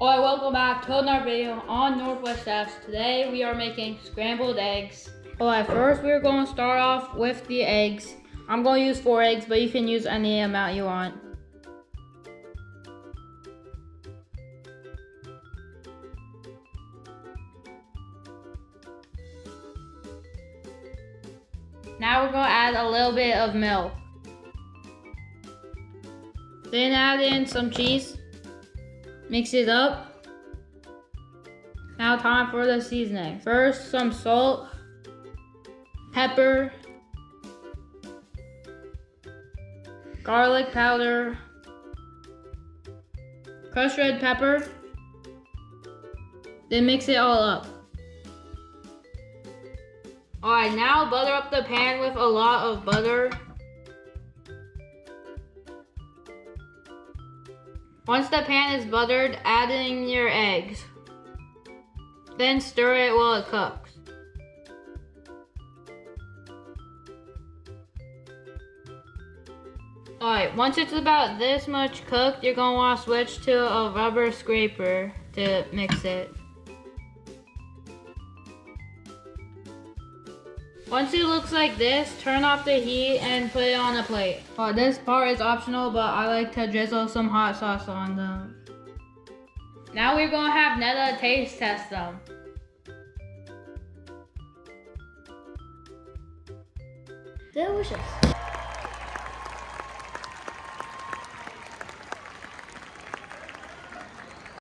Alright, welcome back to another video on Northwest Chefs. Today we are making scrambled eggs. Alright, first we're going to start off with the eggs. I'm going to use 4 eggs, but you can use any amount you want. Now we're going to add a little bit of milk. Then add in some cheese. Mix it up. Now time for the seasoning. First, some salt, pepper, garlic powder, crushed red pepper. Then mix it all up. Alright, now butter up the pan with a lot of butter. Once the pan is buttered, add in your eggs. Then stir it while it cooks. Alright, once it's about this much cooked, you're going to want to switch to a rubber scraper to mix it. Once it looks like this, turn off the heat and put it on a plate. This part is optional, but I like to drizzle some hot sauce on them. Now we're going to have Netta taste test them. Delicious.